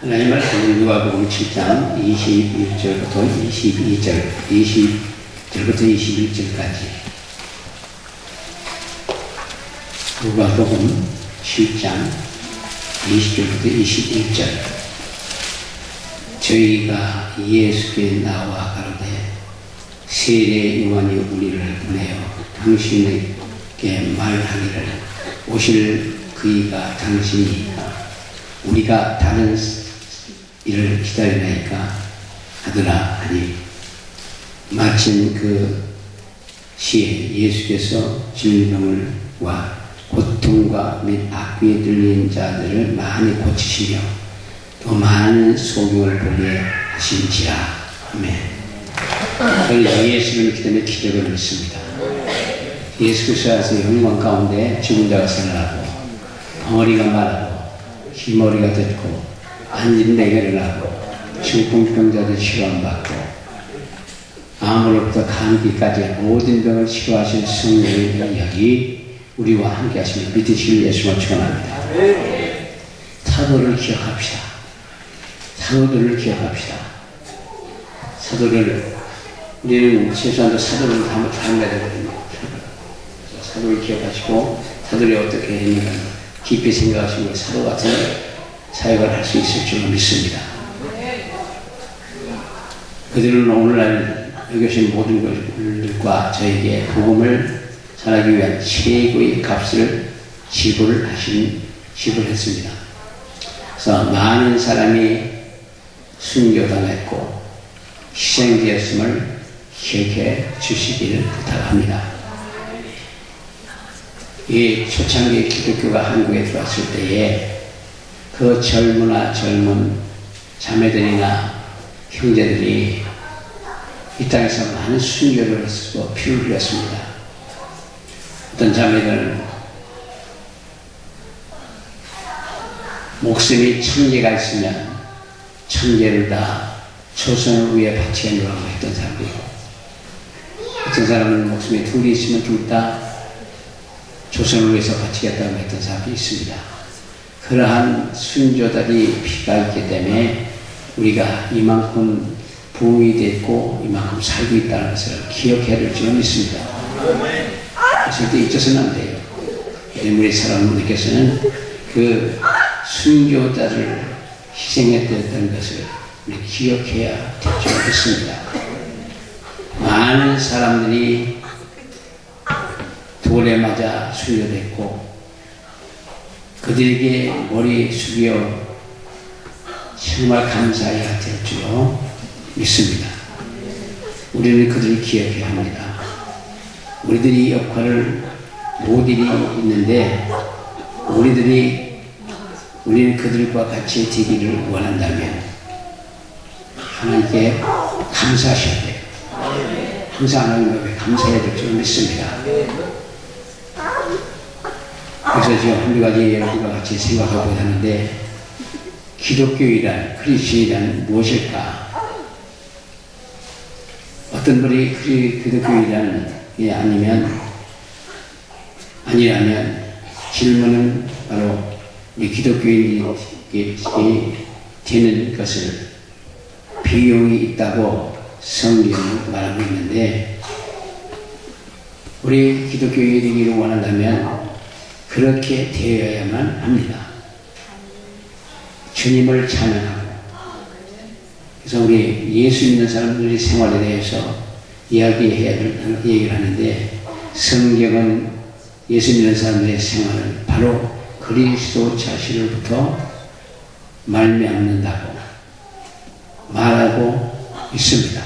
하나님의 말씀은 누가복음 7장 21절부터 20절부터 21절까지. 누가복음 7장 20절부터 21절. 저희가 예수께 나와 가로되 세례 요한이 우리를 보내어 당신에게 말하기를 오실 그이가 당신이니까 우리가 다른 일을 기다리나이까 하더라 하니, 마침 그 시에 예수께서 질병과 고통과 및 악귀에 들린 자들을 많이 고치시며 또 많은 소경을 보게 하신지라. 아멘. 저는 예수를 믿기 때문에 기적을 믿습니다. 예수께서 영광 가운데 죽은 자가 살아나고 덩어리가 말하고 흰머리가 듣고 앉은 데가 일어나고 중풍병자들 치료받고 암으로부터 감기까지 모든 병을 치료하신 성령의 능력이 우리와 함께 하시며 믿으실 예수를 축원합니다. 사도를 기억합시다. 사도들을 기억합시다. 사도를 우리는 최소한도 사도를 닮아야 되거든요. 사도를 기억하시고 사도들이 어떻게 했는가 깊이 생각하시고 사도 같은 사역을 할 수 있을 줄 믿습니다. 그들은 오늘날 여기 오신 모든 분들과 저에게 복음을 전하기 위한 최고의 값을 지불했습니다. 그래서 많은 사람이 순교당했고 희생되었음을 기억해 주시기를 부탁합니다. 이 초창기 기독교가 한국에 들어왔을 때에 그 젊은 자매들이나 형제들이 이 땅에서 많은 순교를 쓰고 피를 흘렸습니다. 어떤 자매들은 목숨이 1000개가 있으면 1000개를 다 조선을 위해 바치게 놓으라고 했던 사람도 있고, 어떤 사람은 목숨이 2개 있으면 둘 다 조선을 위해서 바치겠다고 했던 사람도 있습니다. 그러한 순교들이 피가 있기 때문에 우리가 이만큼 부흥이 됐고 이만큼 살고 있다는 것을 기억해야 될 줄 믿습니다. 절대 잊어서는 안 돼요. 우리 사람들께서는 그 순교자를 희생했던 것을 우리 기억해야 될 줄 믿습니다. 많은 사람들이 돌에 맞아 순교됐고 그들에게 머리 숙여 정말 감사해야 될 줄 믿습니다. 우리는 그들을 기억해야 합니다. 우리들이 역할을 못 일이 있는데 우리는 그들과 같이 되기를 원한다면 하나님께 감사하셔야 돼요. 항상 하나님께 감사해야 될 줄 믿습니다. 그래서 지금 한 가지 여러분과 같이 생각하고 하는데, 기독교이란, 크리스천이란 무엇일까? 어떤 분이 기독교이란이 아니라면 질문은 바로 이 기독교인이 되는 것을 비용이 있다고 성경은 말하고 있는데, 우리 기독교인이 되기를 원한다면 그렇게 되어야만 합니다. 주님을 찬양하고. 그래서 우리 예수 믿는 사람들의 생활에 대해서 이야기해야 될 얘기를 하는데, 성경은 예수 믿는 사람들의 생활을 바로 그리스도 자신으로부터 말미암는다고 말하고 있습니다.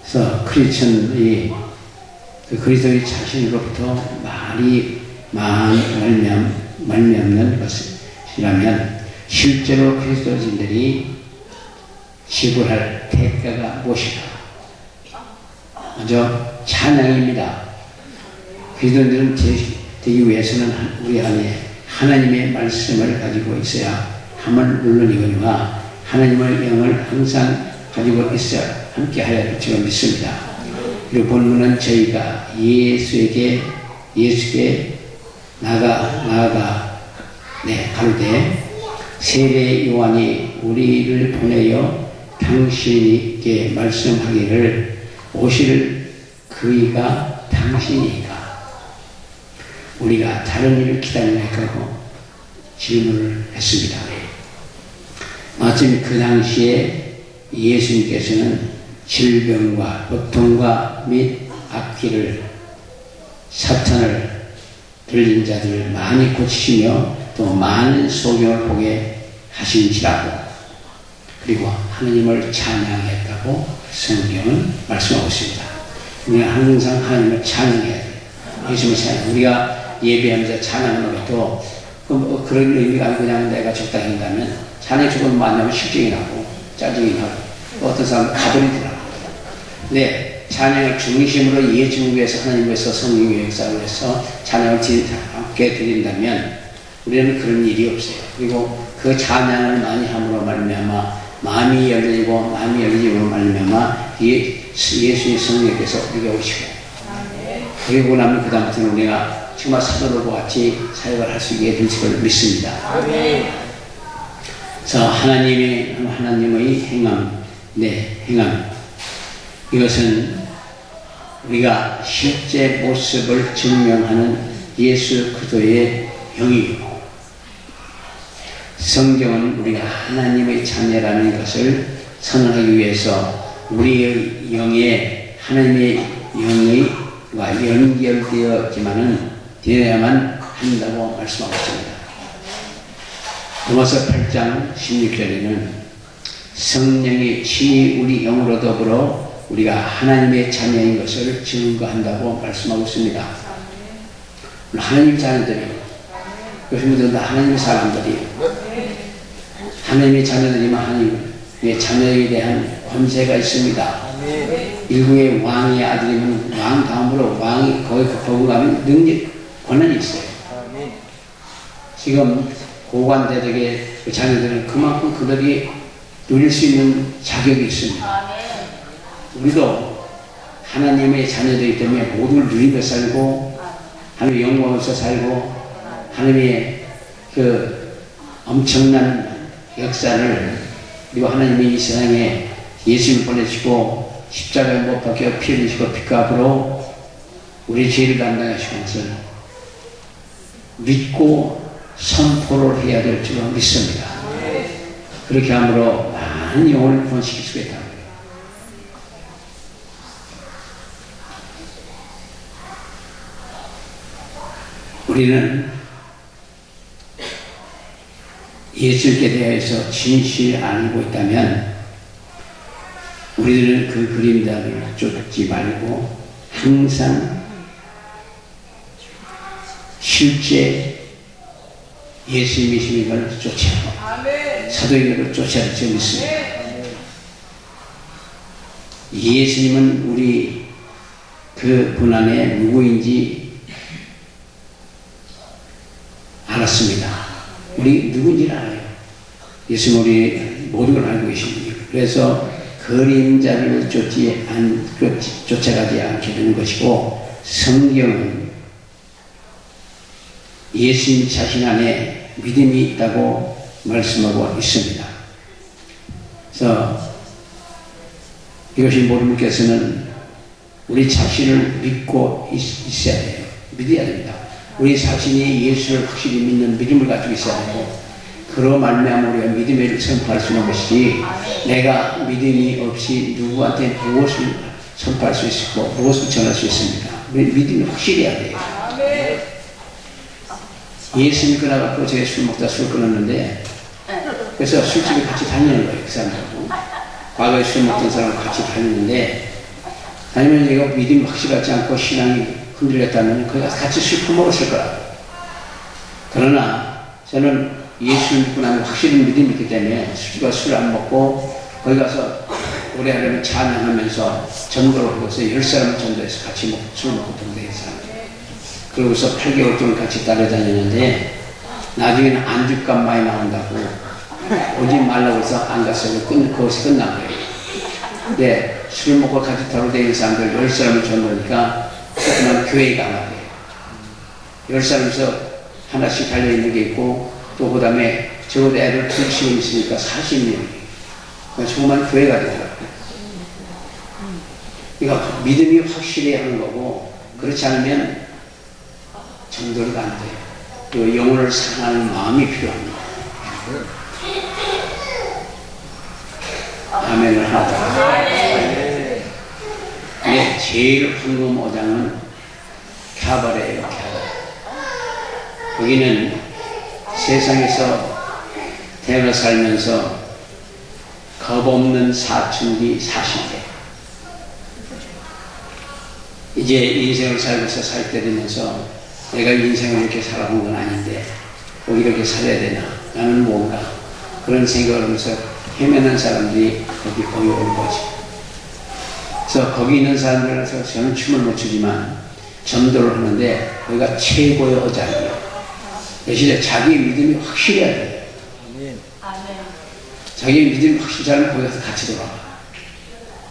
그래서 크리스천이 그 그리스도의 자신으로부터 말미암는 것이라면 실제로 그리스도인들이 지불할 대가가 무엇이다? 먼저 찬양입니다. 그리스도인들은 되기 위해서는 우리 안에 하나님의 말씀을 가지고 있어야 함을 물론이거니와 하나님의 영을 항상 가지고 있어야 함께 하여야 될 줄 믿습니다. 그리고 본문은 저희가 예수께 나아가 가로되 세례 요한이 우리를 보내어 당신에게 말씀하기를 오실 그이가 당신이니까 우리가 다른 일을 기다리냐고 질문을 했습니다. 마침 그 당시에 예수님께서는 질병과 고통과 및 악귀를 사탄을 들린 자들을 많이 고치시며 또 많은 소경을 보게 하신지라고 그리고 하나님을 찬양했다고 성경은 말씀하고 있습니다. 우리가 항상 하나님을 찬양해야 돼요. 예수님을 찬양. 우리가 예배하면서 찬양하는 것도 그런 의미가 아니고 그냥 내가 적당히 한다면 찬양이 조금 많으면 실증이 나고 짜증이 나고 어떤 사람은 가버리더라고요. 근데 찬양을 중심으로 예수님을 위해서 하나님을 위해서 성령의 역사를 해서 찬양을 함께 드린다면 우리는 그런 일이 없어요. 그리고 그 찬양을 많이 함으로 말미암아 마음이 열리고 마음이 열리므로 말미암아 예수의 성령께서 우리가 오시고 그리고 나면 그 다음부터는 우리가 정말 사도들과 같이 사역을 할 수 있게 될 줄을 믿습니다. 그래서 하나님의 행함, 행함 이것은 우리가 실제 모습을 증명하는 예수 그리스도의 영이요. 성경은 우리가 하나님의 자녀라는 것을 선언하기 위해서 우리의 영에 하나님의 영과 연결되어야만 한다고 말씀하고 있습니다. 로마서 8장 16절에는 성령이 친히 우리 영으로 더불어 우리가 하나님의 자녀인 것을 증거한다고 말씀하고 있습니다. 하나님 자녀들이요. 요즘도 다 하나님의 사람들이요. 하나님의 자녀들이면 하나님의 자녀에 대한 권세가 있습니다. 일국의 왕의 아들이면 왕 다음으로 왕이 거의 거부가면 능력, 권한이 있어요. 지금 고관대덕의 그 자녀들은 그만큼 그들이 누릴 수 있는 자격이 있습니다. 우리도 하나님의 자녀들이기 때문에 모든 걸 누리며 살고 하나님의 영광에서 살고 하나님의 그 엄청난 역사를 그리고 하나님이 이 세상에 예수님을 보내시고 십자가에 못 박혀 피 흘리시고 핏값으로 우리 죄를 담당하시는 것을 믿고 선포를 해야 될 줄 믿습니다. 그렇게 함으로 많은 영혼을 구원시킬 수 있다. 우리는 예수님께 대해서 진실을 알고 있다면 우리들은 그 그림자를 쫓지 말고 항상 실제 예수님의 걸 쫓아가고 사도의 길을 쫓아갈 줄 믿습니다. 예수님은 우리 그 분 안에 누구인지 알았습니다. 우리 누군지를 알아요. 예수님 우리 모든 걸 알고 계십니다. 그래서 그림자를 쫓아가지 않게 되는 것이고 성경은 예수님 자신 안에 믿음이 있다고 말씀하고 있습니다. 그래서 이것이 모든 분께서는 우리 자신을 믿고 있어야 돼요. 믿어야 됩니다. 우리 자신이 예수를 확실히 믿는 믿음을 가지고 있어야 되고 그로 말미암아 우리가 믿음을 선포할 수 있는 것이지 내가 믿음이 없이 누구한테 무엇을 선포할 수 있고 무엇을 전할 수 있습니까? 믿음이 확실해야 돼요. 예수 믿고 나가고 제가 술 먹다 술 끊었는데 그래서 술집에 같이 다니는 거예요. 그 사람하고 과거에 술 먹던 사람하고 같이 다니는데 아니면 내가 믿음이 확실하지 않고 신앙이 흔들렸다면 거기 가서 같이 술 퍼먹었을 거라고. 그러나 저는 예수를 믿고 나면 확실히 믿음이 있기 때문에 술집가 술 안 먹고 거기 가서 우리 하나님 찬양하면서 전도를 하고서 10사람을 전도해서 같이 술 먹고 동대해서 그러고서 8개월 동안 같이 따라다니는데 나중에는 안주값 많이 나온다고 오지 말라고 해서 안 갔어요. 거기서 끝난 거예요. 근데 술 먹고 같이 따라다니는 사람들 10사람을 전도하니까 조그만 교회가 나와요. 10사람에서 하나씩 달려있는 게 있고 또 그 다음에 적어도 애들 둘씩 있으니까 40명. 조그만 교회가 되더라고요. 그러니까 믿음이 확실히 하는 거고, 그렇지 않으면 전도가 안 돼요. 그 영혼을 사랑하는 마음이 필요합니다. 아멘을 하다. 네, 제일 황금 오장은 캬바레예요. 캬바레. 거기는 세상에서 태어나 살면서 겁없는 사춘기 40대. 이제 인생을 살면서 살 때 되면서 내가 인생을 이렇게 살아본 건 아닌데 꼭 이렇게 살아야 되나? 나는 뭔가? 그런 생각을 하면서 헤매는 사람들이 거기 온 거지. 그래서 거기 있는 사람들에서 저는 춤을 못 추지만 전도를 하는데 거기가 최고의 어장이에요. 대신에 자기의 믿음이 확실해야 돼요. 자기의 믿음이 확실하면 거기 가서 같이 돌아가.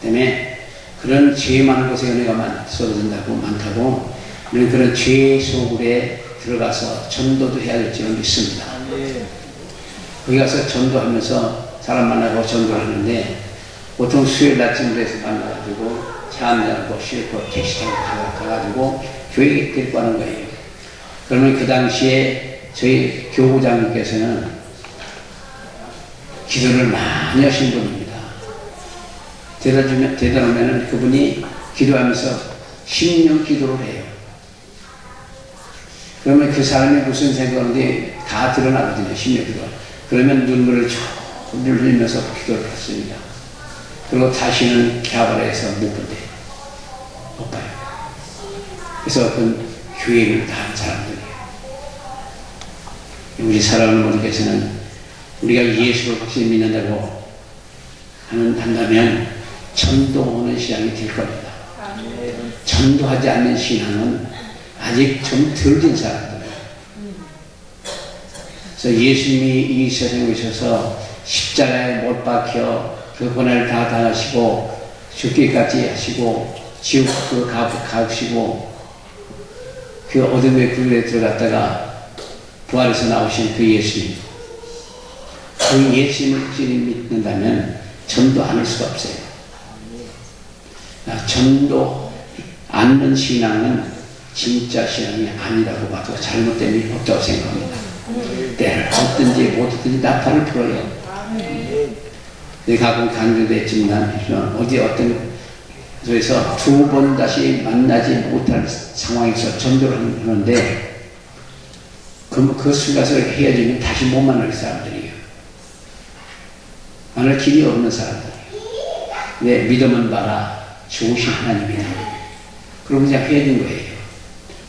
때문에 그런 죄 많은 곳에 은혜가 쏟아진다고 많다고 그런 죄 속에 들어가서 전도도 해야 될 줄 믿습니다. 거기 가서 전도하면서 사람 만나고 전도를 하는데 보통 수요일 아침으로 해서 만나가지고 차 한잔하고 싣고 택시 타고 가가지고 교회에 데리고 가는 거예요. 그러면 그 당시에 저희 교구장님께서는 기도를 많이 하신 분입니다. 되돌아오면 그분이 기도하면서 10년 기도를 해요. 그러면 그 사람이 무슨 생각하는지 다 드러나거든요. 10년 기도. 그러면 눈물을 쭉 흘리면서 기도를 했습니다. 그리고 다시는 캬바레에서 못 본대요. 못 봐요. 그래서 그 교회를 다 한 사람들이에요. 우리 사랑하는 분께서는 우리가 예수를 확실히 믿는다고 한다면 전도하는 신앙이 될 겁니다. 전도하지 않는 신앙은 아직 좀 덜 된 사람들이에요. 그래서 예수님이 이 세상에 오셔서 십자가에 못 박혀 그 고난을 다 당하시고 죽기까지 하시고 지옥 가시고 그 어둠의 굴에 들어갔다가 부활해서 나오신 그 예수님, 그 예수님을 확실히 믿는다면 전도 안 할 수가 없어요. 전도 않는 신앙은 진짜 신앙이 아니라고 봐도 잘못됨이 없다고 생각합니다. 때를 얻든지 못 얻든지 나팔을 풀어요. 내가 가끔 강조됐지만 어디 어떤 그래서 두 번 다시 만나지 못할 상황에서 전도를 하는데 그 순간에서 헤어지면 다시 못 만날 사람들이에요. 만날 길이 없는 사람들이에요. 네, 믿음은 봐라. 좋으신 하나님이다. 그러고 그냥 헤어진 거예요.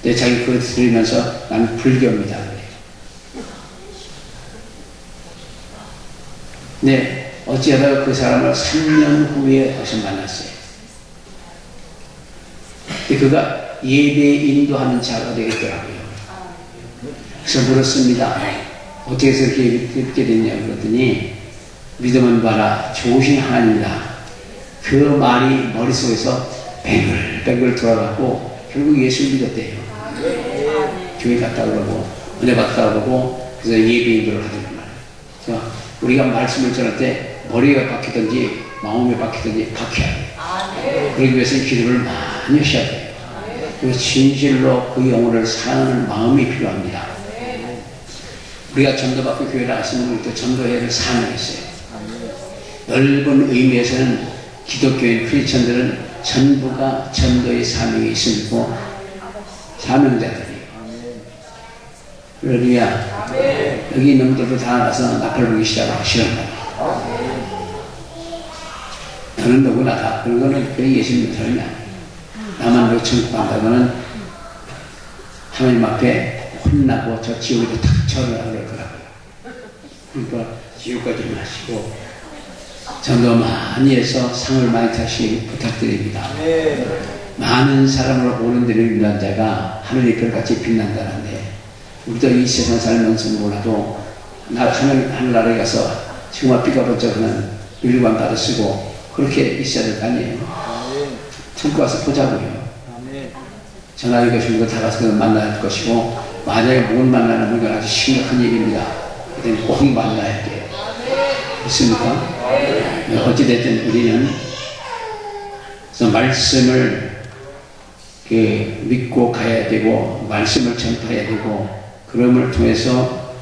근데 자기 그걸 들으면서 나는 불교입니다. 네, 어찌하다가 그 사람을 3년 후에 와서 만났어요. 근데 그가 예배 인도하는 자가 되겠더라고요. 그래서 물었습니다. 어떻게 해서 그렇게 됐냐 그랬더니 믿음은 봐라. 좋으신 하나님이다. 그 말이 머릿속에서 뱅글뱅글 돌아가고 결국 예수를 믿었대요. 교회 갔다 오라고 은혜 받다 오라고 그래서 예배 인도를 하더란 말이에요. 우리가 말씀을 전할 때 머리가 박히든지 마음이 박히든지 박혀야 돼요. 그러기 위해서는 기도를 많이 하셔야 돼요. 그리고 진실로 그 영혼을 사랑하는 마음이 필요합니다. 우리가 전도받고 교회를 하시는 우리도 전도해야 될 사명이 있어요. 넓은 의미에서는 기독교인 크리스천들은 전부가 전도의 사명이 있으고 사명자들이에요. 그러니까 여기 있는 분들도 다 나가서 나팔 불기 시작하시는 거예요. 너는 누구나 다 그런 거는 그 예수님 사람이 아니에요. 나만 너 천국 간다고는 하나님 앞에 혼나고 저 지옥에도 탁 절을 하려고 그러더라고요. 그러니까 지옥까지 마시고 전도 많이 해서 상을 많이 타시기 부탁드립니다. 많은 사람으로 오는 데를 위한 자가 하늘의 별같이 빛난다는데 우리도 이 세상 살면서 몰라도 하늘나라에 가서 정말 삐까번쩍하는 유리관 받아 쓰고 그렇게 있어야 될 거 아니에요. 천국 와서 보자고요. 전화를 거시는 거 다 가서 만나야 할 것이고 만약에 못 만나는 건 아주 심각한 일입니다. 그때는 꼭 만나야 돼요. 있습니까? 어찌됐든 우리는 그래서 말씀을 믿고 가야 되고 말씀을 전파해야 되고 그럼을 통해서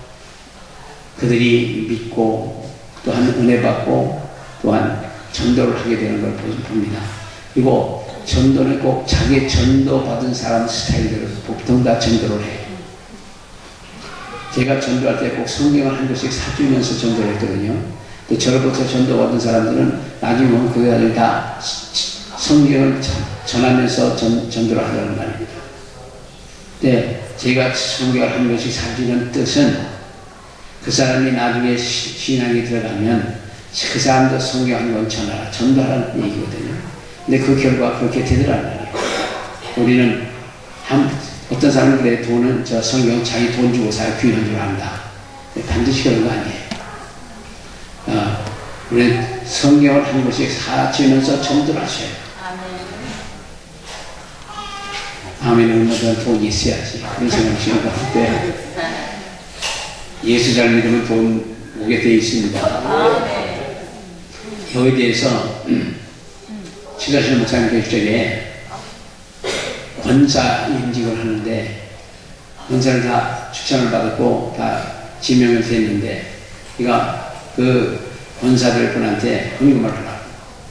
그들이 믿고 또한 은혜 받고 또한 전도를 하게 되는 걸 봅니다. 그리고 전도는 꼭 자기 전도 받은 사람 스타일대로 보통 다 전도를 해요. 제가 전도할 때 꼭 성경을 한 권씩 사주면서 전도를 했거든요. 근데 저로부터 전도받은 사람들은 나중에 보면 그들이 다 성경을 전하면서 전도를 하려는 말입니다. 근데 제가 성경을 한 권씩 사주는 뜻은 그 사람이 나중에 신앙에 들어가면 그 사람도 성경 한 권 전하라, 전도하라는 얘기거든요. 근데 그 결과 그렇게 되더라는 말이에요. 우리는 어떤 사람은 그래, 돈은 저 성경 자기 돈 주고 사야 귀한 줄 안다. 반드시 그런 거 아니에요. 우리는 성경을 한 권씩 사주면서 전도를 하셔요. 아멘은 얼마나 돈이 있어야지. 그런 생각이 할 때 예수 잘 믿으면 돈 오게 되어 있습니다. 여기에 대해서 지자신 목사님 교육적에 권사 임직을 하는데 권사를 다 추천을 받았고 다 지명을 됐는데 그러니까 그 권사들 분한테 헌금을 하라.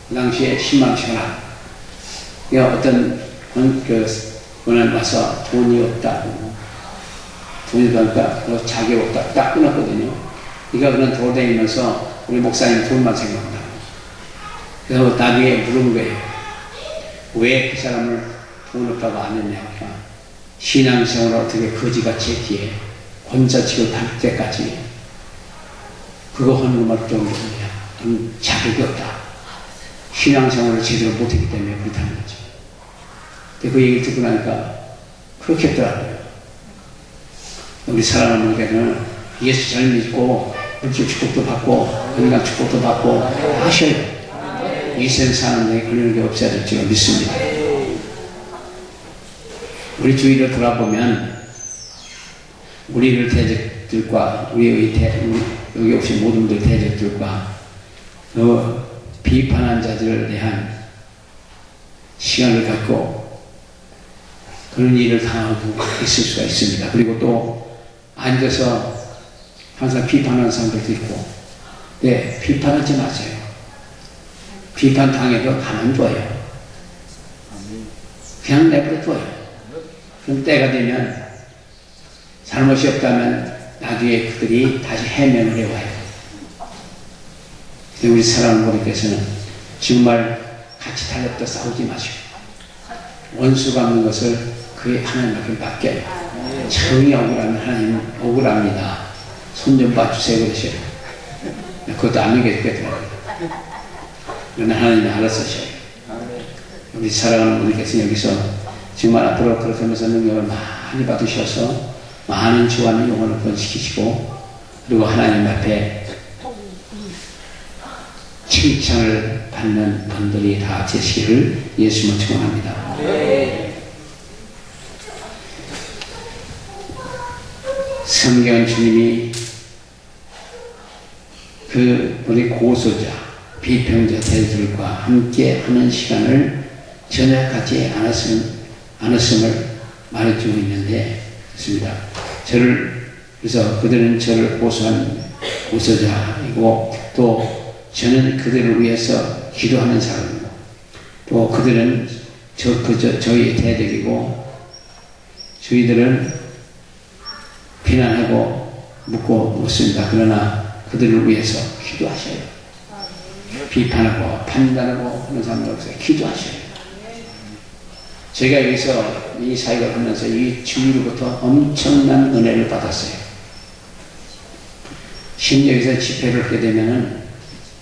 그 당시에 10만원씩 하라. 그러니까 어떤 분은 와서 돈이 없다고 돈이 없다니까 자격 없다 딱 끊었거든요. 그러니까 그는 돌아다니면서 우리 목사님 돈만 생각한다고. 그래서 나중에 물은 거예요. 왜 그 사람을 돈 없다고 안 했냐니까 신앙생활을 어떻게 거지같이 했기에 권사직을 받을 때까지 그거 헌금할 정도냐 자격이 없다. 신앙생활을 제대로 못했기 때문에 그렇다는 거죠. 근데 그 얘기를 듣고 나니까 그렇게 했더라고요. 우리 사랑하는 교회는 예수 잘 믿고 물질 축복도 받고 건강 축복도 받고 하셔요. 이 세상 사는 데 걸리는 게 없어야 될 줄 믿습니다. 우리 주위를 돌아보면 우리를 대적들과 우리 여기 오신 모든 분들 대적들과 비판한 자들에 대한 시간을 갖고 그런 일을 당하고 있을 수가 있습니다. 그리고 또 앉아서 항상 비판하는 사람들도 있고, 네, 비판하지 마세요. 비판 당해도 가만 둬요. 그냥 내버려 둬요. 그럼 때가 되면 잘못이 없다면 나중에 그들이 다시 해명을 해와요. 근데 우리 사랑하는 분께서는 정말 같이 달렸다 싸우지 마시고 원수 갚는 것을 그의 하나님께 맡겨요. 정이 억울하면 하나님 억울합니다. 손 좀 봐주세요 그러셔요. 그것도 안 믿겠더라고요. 그러나 하나님이 알아서 하셔요. 우리 사랑하는 분께서 여기서 정말 앞으로 그렇게 하면서 능력을 많이 받으셔서 많은 주와는 영혼을 구원시키시고 그리고 하나님 앞에 칭찬을 받는 분들이 다 되시기를 예수님을 축원합니다. 성경 주님이 그 우리 고소자, 비평자 대들과 함께 하는 시간을 전혀 갖지 않았음을 말해주고 있는데 그렇습니다. 그래서 그들은 저를 고소한 고소자이고 또 저는 그들을 위해서 기도하는 사람이고 또 그들은 저희의 대적이고 저희들은 비난하고 묻습니다. 그러나 그들을 위해서 기도하셔요. 비판하고 판단하고 하는 사람들 없어요. 기도하셔요. 제가 여기서 이 사역을 하면서 이 주위로부터 엄청난 은혜를 받았어요. 심지어 집회를 하게 되면은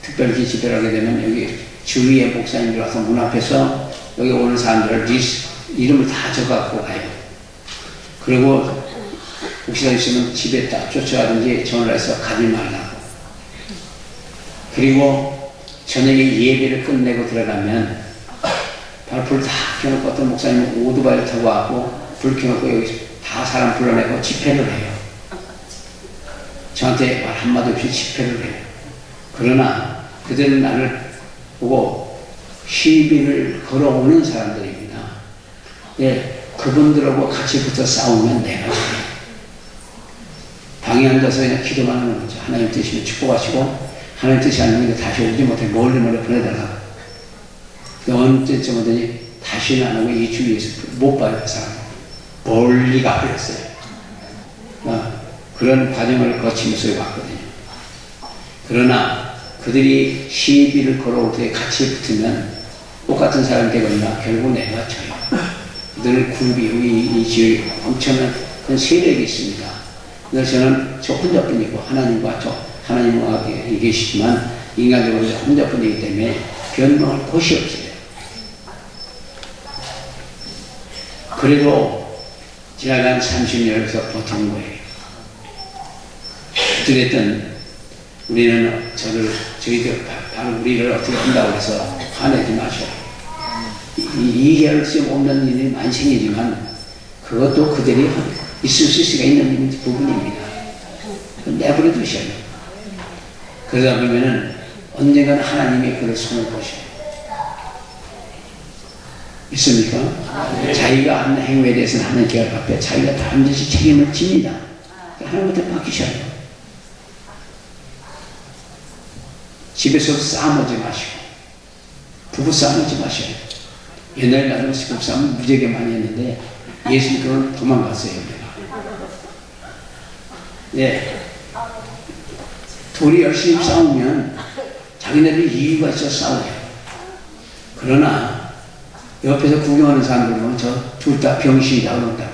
특별히 집회를 하게 되면 여기 주위에 목사님들 와서 문 앞에서 여기 오는 사람들 이름을 다 적어갖고 가요. 그리고 혹시나 있으면 집에 딱 쫓아가든지 전화를 해서 가지 말라고. 그리고 저녁에 예배를 끝내고 들어가면 바로 불 다 켜놓고 어떤 목사님은 오토바이를 타고 와고 불 켜놓고 여기 다 사람 불러내고 집회를 해요. 저한테 말 한마디 없이 집회를 해요. 그러나 그들은 나를 보고 시비를 걸어오는 사람들입니다. 예, 그분들하고 같이 붙어 싸우면 내가 져요. 방에 앉아서 그냥 기도만 하는 거죠. 하나님 뜻이면 축복하시고 하나님 뜻이 아니면 다시 오지 못해 멀리 보내달라. 어느 때쯤 오더니 다시는 안 오고 이 주위에서 못 봐요. 그 사람 멀리 가버렸어요. 그런 과정을 거치면서 왔거든요. 그러나 그들이 시비를 걸어올 때 같이 붙으면 똑같은 사람 되거나 결국 내가 져요. 그들은 굴비 이 지역에 엄청난 그런 세력이 있습니다. 그래서 저는 저 혼자뿐이고 하나님과 계시지만 인간적으로 혼자뿐이기 때문에 변명할 곳이 없어요. 그래도 지나간 30년에서 버틴 거예요. 어쨌든 우리는 저희들 바로 우리를 어떻게 한다고 해서 화내지 마셔요. 이해할 수 없는 일이 많이 생기지만 그것도 그들이 있을 수가 있는 부분입니다. 내버려 두셔요. 그러다 보면은 언젠가는 하나님이 그를 손을 보셔요. 있습니까? 자기가 하는 행위에 대해서는 하나님께 앞에 자기가 반드시 책임을 집니다. 하나님한테 맡기셔요. 집에서 싸움하지 마시고 부부 싸움하지 마셔요. 옛날에 나도 부부 싸움 무지하게 많이 했는데 예수님 그걸 도망갔어요. 예. 둘이 열심히 싸우면 자기네들 이유가 있어 싸워요. 그러나 옆에서 구경하는 사람들 보면 저 둘 다 병신이다 그런다.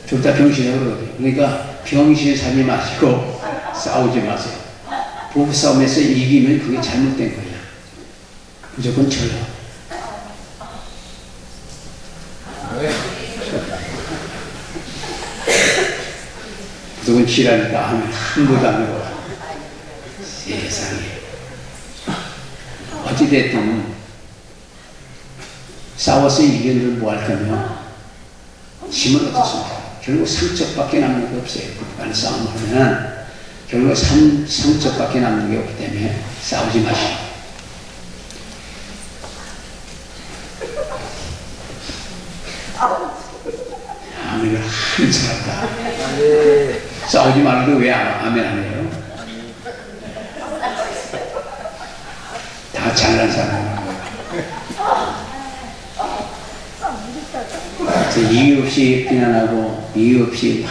둘 다 병신이다 그러거든요. 그러니까 병신 사지 마시고 싸우지 마세요. 부부 싸움에서 이기면 그게 잘못된 거예요. 무조건 져요. 무조건 지라니까 하면 한 번도 안 해요. 세상에. 어찌됐든 싸워서 이기는 뭐 할 거면 힘은 어떻습니까? 결국 상처밖에 남는 게 없어요. 북한 싸움을 하면 결국 상처밖에 남는 게 없기 때문에 싸우지 마시고. 아멘을 한 사람다. 싸우지 말고 왜 아멘 안 해요? 다 잘난 사람이에요. 이유 없이 비난하고 이유 없이 막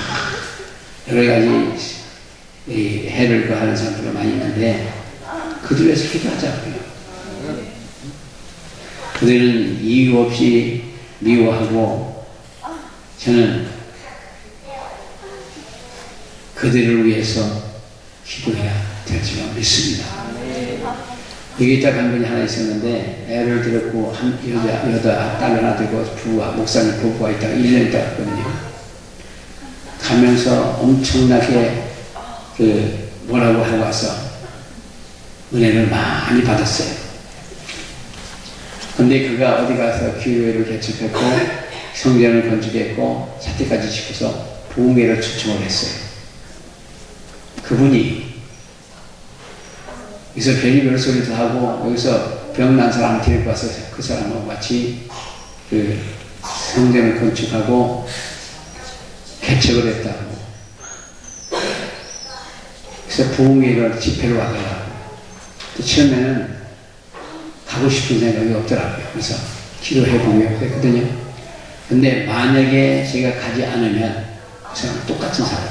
여러 가지 해를 가하는 사람들이 많이 있는데 그들에서 기도하자고요. 그들은 이유 없이 미워하고 저는 그들을 위해서 기도해야 될 줄 믿습니다. 여기 있다 간 분이 하나 있었는데 애를 들었고 한 여자 딸 하나 들고 부부가 목사님 부부가 있다가 1년 있다 갔거든요. 가면서 엄청나게 뭐라고 하고 와서 은혜를 많이 받았어요. 근데 그가 어디 가서 교회를 개척했고 성전을 건축했고 사태까지 짓고서 부흥회를 초청을 했어요. 그분이 여기서 별의별 소리도 하고 여기서 병난 사람 데리고 와서 그 사람하고 같이 성전을 건축하고 개척을 했다고. 그래서 부흥회를 집회로 와더라고요. 처음에는 가고 싶은 생각이 없더라고요. 그래서 기도해보며 그랬거든요. 근데 만약에 제가 가지 않으면 그 사람은 똑같은 사람.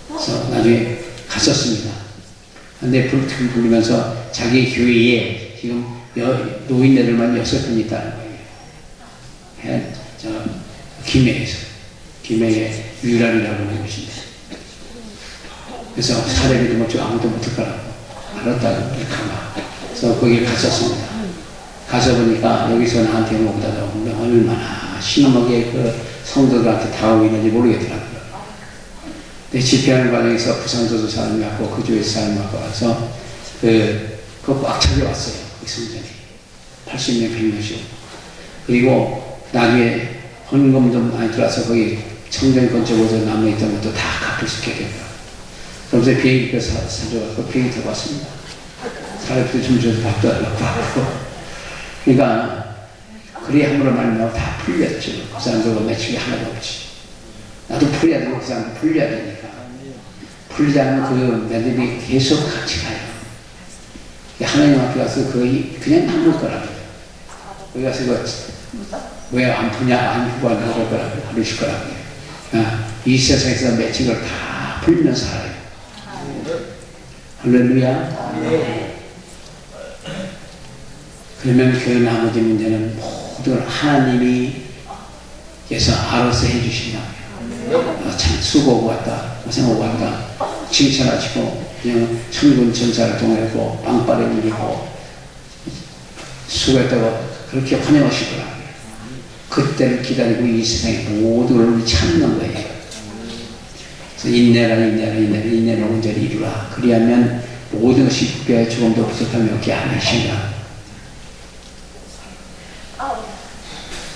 그래서 나중에 갔었습니다. 근데 불을 부르면서 자기 교회에 지금 노인네들만 6분 있다는 거예요. 김해에서. 김해에 유란이라고 하는 곳인데. 그래서 사례비도 못 주고 아무도 못 듣더라고. 알았다고 가마. 그래서 거기에 갔었습니다. 가서 보니까 여기서 나한테 오다가 얼마나 심하게 그 성도들한테 다가오고 있는지 모르겠더라고요. 근데 집회하는 과정에서 부산도도 사람이 왔고 그 주에서 사람이 와서 그거 꽉 차려왔어요. 그 성전이 80명 100명씩. 그리고 나중에 헌금도 많이 들어와서 거기 성전 건축에서 남아있던 것도 다 갚을 수 있게 됐고 그러면서 비행기 사줘갖고 비행기 타고 왔습니다. 사람들이 좀 줘서 밥도 달라고 하고. 그러니까 그리 함부로 말하면 다 풀렸죠. 그 사람들과 맺힌 게 하나도 없지. 나도 풀려야 되고 그 사람도 풀려야 되니까. 풀리지 않으면 그 매듭이 계속 같이 가요. 하나님 앞에 가서 거의 그냥 남을 거라고요. 거기 가서 왜 안 푸냐, 안 푸고 안 그럴 거라고요. 그러실 거라고요. 이 세상에서 맺힌 걸 다 풀면서 살아요. 할렐루야. 그러면 그 나머지 문제는 모두 하나님이 께서 알아서 해주신다. 참 수고하고 왔다, 고생하고 왔다, 칭찬하시고 그냥 천군 천사를 통하고 빵빠레 누리고 수고했다고 그렇게 환영하실 거라고요. 그때를 기다리고 이 세상의 모든 걸 참는 거예요. 그래서 인내를 온전히 이루라. 그리하면 모든 것이 부패하여 조금도 부족함이 없게 하시라.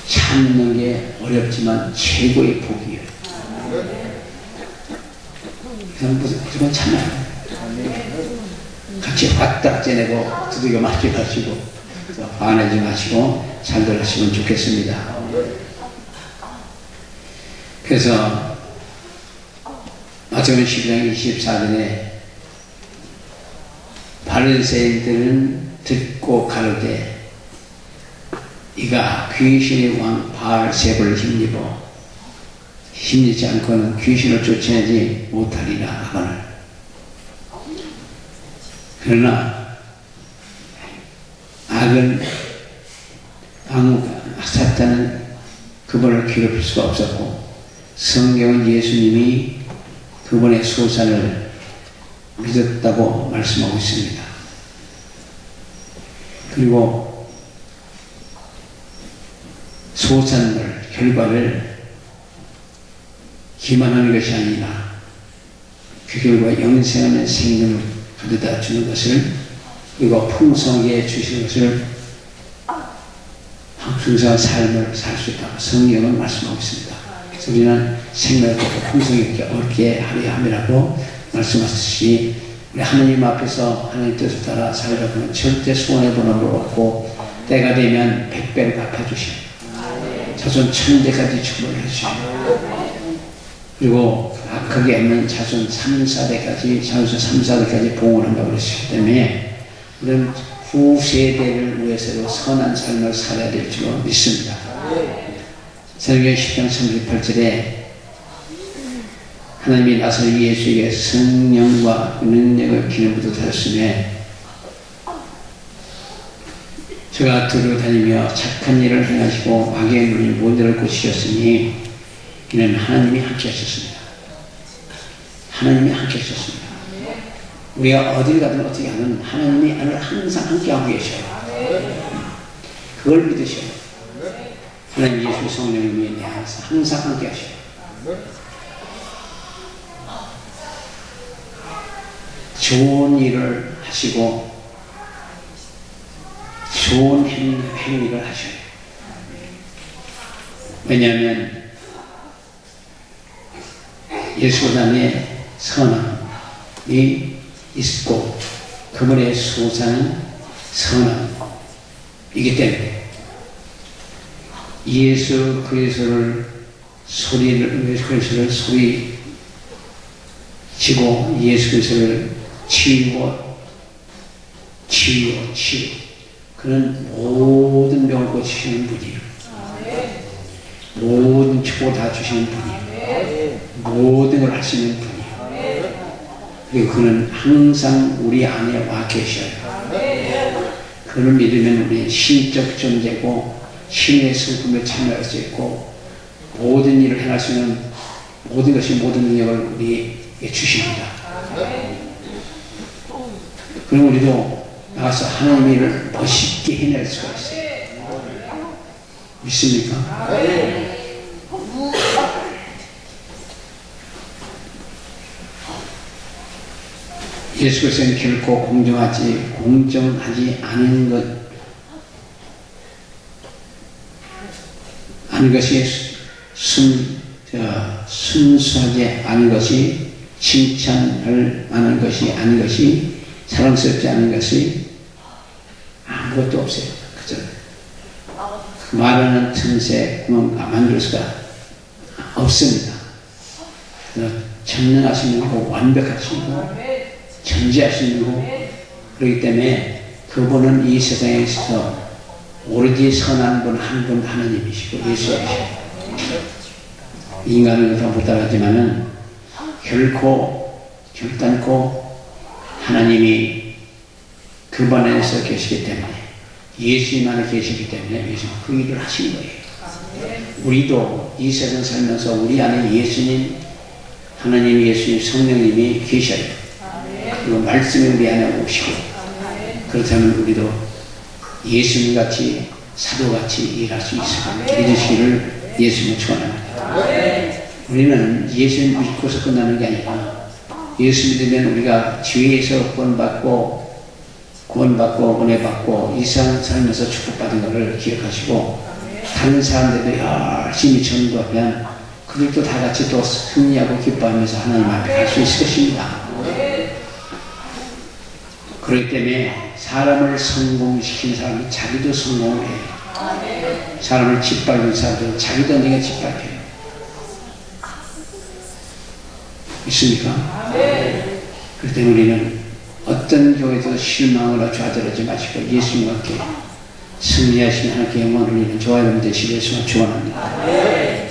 참는 게 어렵지만 최고의 복이에요. 그냥 무조건 참아요. 같이 확딱 째내고 두들겨 맞지 마시고 화내지 마시고 잘들 하시면 좋겠습니다. 그래서 마태복음 12장 24절에 바리새인들은 듣고 가로되 이가 귀신의 왕 바알세불을 힘입지 않고는 귀신을 쫓아내지 못하리라 하거늘. 그러나 사탄은 그분을 괴롭힐 수가 없었고 성경은 예수님이 그분의 소산을 믿었다고 말씀하고 있습니다. 그리고 소산을 결과를 기만하는 것이 아니라 그 결과 영생하는 생명을 가져다 주는 것을 그리고 풍성하게 주시는 것을 풍성한 삶을 살 수 있다고 성경은 말씀하고 있습니다. 그래서 우리는 생명을 풍성하게 얻게 하려 함이라고 말씀하셨듯이 우리 하나님 앞에서 하나님 뜻을 따라 살려고 하면 절대 소원의 번호를 얻고 때가 되면 100배를 갚아주시고 자손 1000대까지 축복을 해주시고 그리고 악하게 있는 자손 3, 4대까지 봉헌한다고 그러시기 때문에 우리는 후세대를 위해서도 선한 삶을 살아야 될 줄 믿습니다. 사도행전 10장 38절에 하나님이 나서 예수에게 성령과 능력을 기름 부어 주셨으며 저가 두루 다니며 착한 일을 행하시고 악의 눈이 모든 고치셨으니 이는 하나님이 함께 하셨습니다. 하나님이 함께 하셨습니다. 우리가 어딜 가든 어떻게 하든 하나님이 항상 함께하고 계셔요. 그걸 믿으셔요. 하나님 예수 성령님이 내 안에서 항상 함께 하셔요. 좋은 일을 하시고 좋은 행위를 하셔요. 왜냐하면 예수님의 선함이 있고 그분의 소산은 선함이기 때문에 예수 그리스도를 소리지고 예수 그리스도를 치유고 그는 모든 병을 고치시는 분이에요. 모든 축복을 다 주시는 분이에요. 모든 걸 하시는 분이에요. 그리고 그는 항상 우리 안에 와 계셔요. 그를 믿으면 우리 신적 존재고 신의 성품에 참여할 수 있고 모든 일을 행할 수 있는 모든 것이 모든 능력을 우리에게 주십니다. 그럼 우리도 나가서 하나님의 일을 멋있게 해낼 수가 있어요. 믿습니까? 예수 그리스도는 결코 공정하지 않은 것이 순수하지 않은 것이 칭찬할 만한 것이 아닌 것이, 사랑스럽지 않은 것이 아무것도 없어요. 그죠? 말하는 틈새 구멍 만들 수가 없습니다. 전능하시고 완벽하시고 전지하시고, 그렇기 때문에 그분은 이 세상에 있어서 오로지 선한 분 한 분 하나님이시고 예수님이시고, 인간은 다 못하지만은 결단코 하나님이 그분 안에서 계시기 때문에, 예수님 안에 계시기 때문에 예수님 그 일을 하신 거예요. 우리도 이 세상 살면서 우리 안에 예수님, 하나님, 예수님, 성령님이 계셔요. 그리고 말씀이 우리 안에 오시고, 그렇다면 우리도 예수님같이 사도같이 일할 수 있을 믿으시기를 예수님을 축원합니다. 우리는 예수님 믿고서 끝나는 게 아니라, 예수 믿으면 우리가 죄에서 구원받고 은혜 받고 이 세상 살면서 축복받은 것을 기억하시고, 다른 사람들도 열심히 전도하면 그들도 다 같이 또 승리하고 기뻐하면서 하나님 앞에 갈 수 있을 것입니다. 그렇기 때문에 사람을 성공시키는 사람이 자기도 성공을 해요. 사람을 짓밟는 사람들은 자기도 언젠가 짓밟혀요. 있습니까? 그렇기 때문에 우리는 어떤 교회에서 실망하거나 좌절하지 마시고 예수님과 함께 승리하신 하나님께 영광을 돌리는 저와 여러분 되시길 축원합니다.